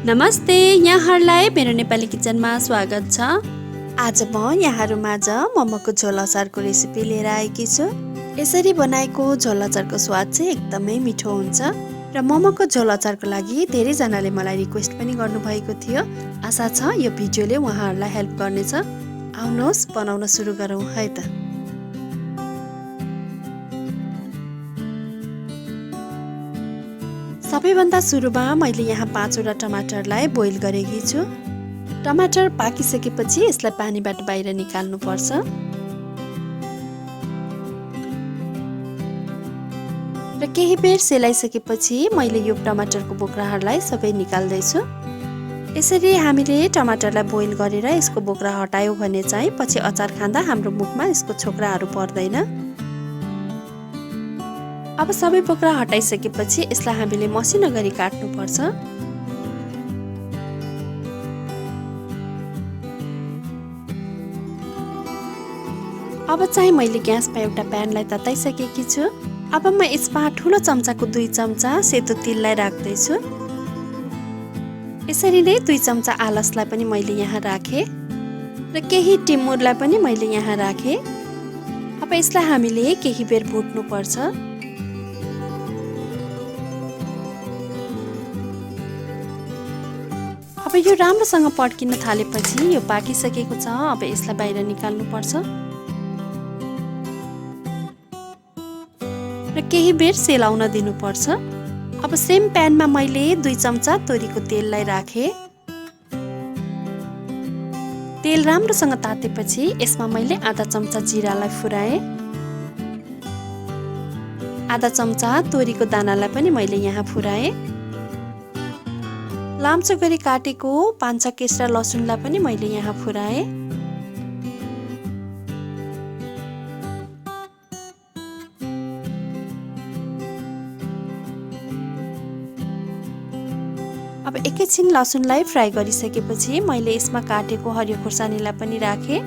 नमस्ते, यहाँहरूलाई मेरो नेपाली किचनमा स्वागत छ। आज म यहाँहरूमाझ मोमोको झोल अचारको रेसिपी लिएर आएकी छु। यसरी बनाएको झोल अचारको स्वाद चाहिँ एकदमै मिठो हुन्छ र मोमोको झोल अचारको लागि धेरैजनाले मलाई रिक्वेस्ट पनि गर्नुभएको थियो। आशा छ यो भिडियोले उहाँहरूलाई हेल्प गर्नेछ। आउनुहोस् बनाउन सुरु गरौँ है त। सबैभन्दा सुरुमा मैले यहाँ 5वटा टमाटरलाई बोइल गरेकी छु। टमाटर पाकिसकेपछि यसलाई पानीबाट बाहिर निकाल्नुपर्छ। र केही बेर सेलाइसकेपछि मैले यो टमाटरको बोक्राहरूलाई सबै निकाल्दैछु। यसरी हामीले टमाटरलाई बोइल गरेर यसको बोक्रा हटायो भने चाहिँ पछि अचार खाँदा हाम्रो मुखमा यसको छोक्राहरू पर्दैन। अब सबै बोक्रा हटाइसकेपछि यसलाई हामीले मसिनो गरी काट्नुपर्छ। अब चाहिँ मैले ग्यासमा एउटा प्यानलाई तताइसकेकी छु। अब म यसमा ठुलो चम्चाको 2 चम्चा सेतो तिललाई राख्दैछु। यसरी नै 2 चम्चा आलसलाई पनि मैले यहाँ राखेँ र केही टिमुरलाई पनि मैले यहाँ राखेँ। अब यसलाई हामीले केही बेर भुट्नुपर्छ। अब यो राम्रोसँग पड्किन थालेपछि यो पाकिसकेको छ। अब यसलाई बाहिर निकाल्नुपर्छ र केही बेर सेलाउन दिनुपर्छ। अब सेम प्यानमा मैले 2 चम्चा तोरीको तेललाई राखेँ। तेल राम्रोसँग तातेपछि यसमा मैले आधा चम्चा जिरालाई फुराएँ। आधा चम्चा तोरीको दानालाई पनि मैले यहाँ फुराएँ। लाम्चो गरी काटेको 5-6 केस्रा लसुनलाई पनि मैले यहाँ फुराएँ। अब एकैछिन लसुनलाई फ्राई गरिसकेपछि मैले यसमा काटेको हरियो खुर्सानीलाई पनि राखेँ।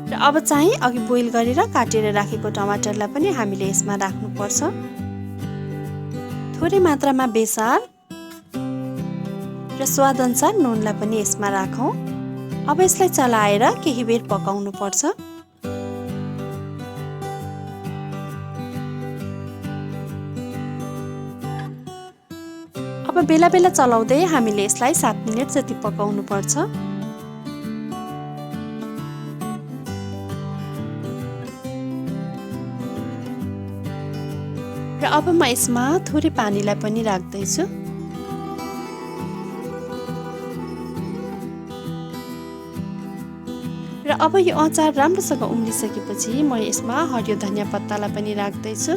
र अब चाहिँ अघि बोइल गरेर काटेर राखेको टमाटरलाई पनि हामीले यसमा राख्नुपर्छ। थोरै मात्रामा बेसार र स्वादअनुसार नुनलाई पनि यसमा राखौँ। अब यसलाई चलाएर केही बेर पकाउनुपर्छ। अब बेला बेला चलाउँदै हामीले यसलाई 7 मिनेट जति पकाउनुपर्छ। र अब म यसमा थोरै पानीलाई पनि राख्दैछु। र अब यो अचार राम्रोसँग उम्लिसकेपछि म यसमा हरियो धनिया पत्तालाई पनि राख्दैछु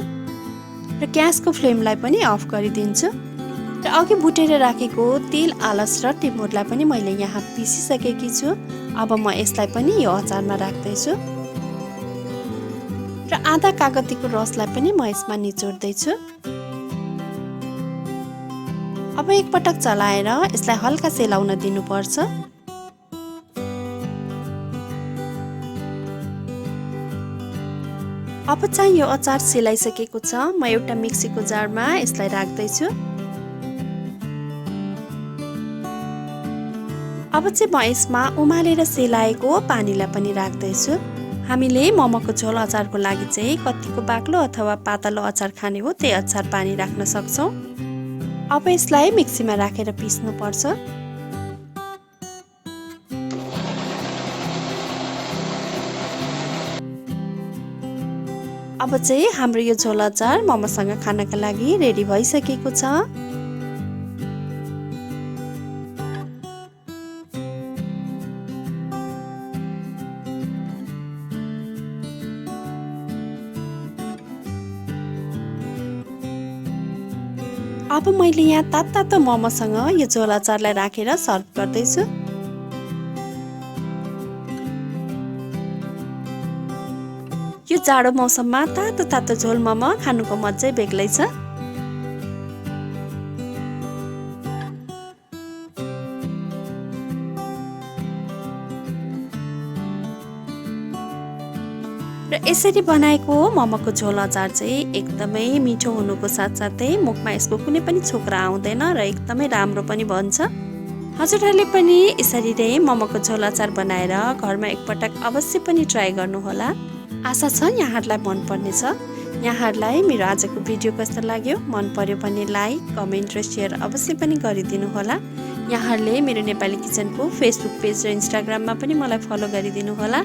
र ग्यासको फ्लेमलाई पनि अफ गरिदिन्छु। र अघि भुटेर राखेको तिल, आलस र टिमुरलाई पनि मैले यहाँ पिसिसकेकी छु। अब म यसलाई पनि यो अचारमा राख्दैछु र आधा कागतीको रसलाई पनि म यसमा निचोड्दैछु। अब एकपटक चलाएर यसलाई हल्का सेलाउन दिनुपर्छ। अब चाहिँ यो अचार सेलाइसकेको छ। म एउटा मिक्सीको जारमा यसलाई राख्दैछु। अब चाहिँ म यसमा उमालेर सेलाएको पानीलाई पनि राख्दैछु। हामीले मोमोको झोल अचारको लागि चाहिँ कत्तिको बाक्लो अथवा पातलो अचार खाने हो त्यही अचार पानी राख्न सक्छौँ। अब यसलाई मिक्सीमा राखेर पिस्नुपर्छ। अब चाहिँ हाम्रो यो झोल अचार मोमोसँग खानका लागि रेडी भइसकेको छ। अब मैले यहाँ तातो मोमोसँग यो झोल अचारलाई राखेर सर्भ गर्दैछु। यो जाडो मौसममा तातो झोल मोमो खानुको मजै बेग्लै छ। र यसरी बनाएको मोमोको झोल अचार चाहिँ एकदमै मिठो हुनुको साथसाथै मुखमा यसको कुनै पनि छोक्रा आउँदैन र एकदमै राम्रो पनि बन्छ। हजुरहरूले पनि यसरी नै मोमोको झोल अचार बनाएर घरमा एकपटक अवश्य पनि ट्राई गर्नुहोला। आशा छ यहाँहरूलाई मन पर्नेछ। यहाँहरूलाई मेरो आजको भिडियो कस्तो लाग्यो? मन पर्यो भने लाइक, कमेन्ट र सेयर अवश्य पनि गरिदिनु होला। यहाँहरूले मेरो नेपाली किचनको फेसबुक पेज र इन्स्टाग्राममा पनि मलाई फलो गरिदिनु होला।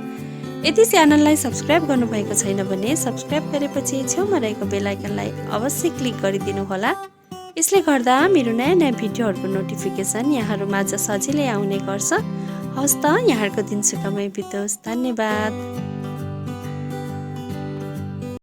यदि च्यानललाई सब्सक्राइब गर्नुभएको छैन भने सब्सक्राइब गरेपछि छेउमा रहेको बेल आइकनलाई अवश्य क्लिक गरिदिनु होला। यसले गर्दा मेरो नयाँ नयाँ भिडियोहरूको नोटिफिकेसन यहाँहरूमाझ सजिलै आउने गर्छ। हवस् त, यहाँहरूको दिन सुखमय बितोस्। धन्यवाद।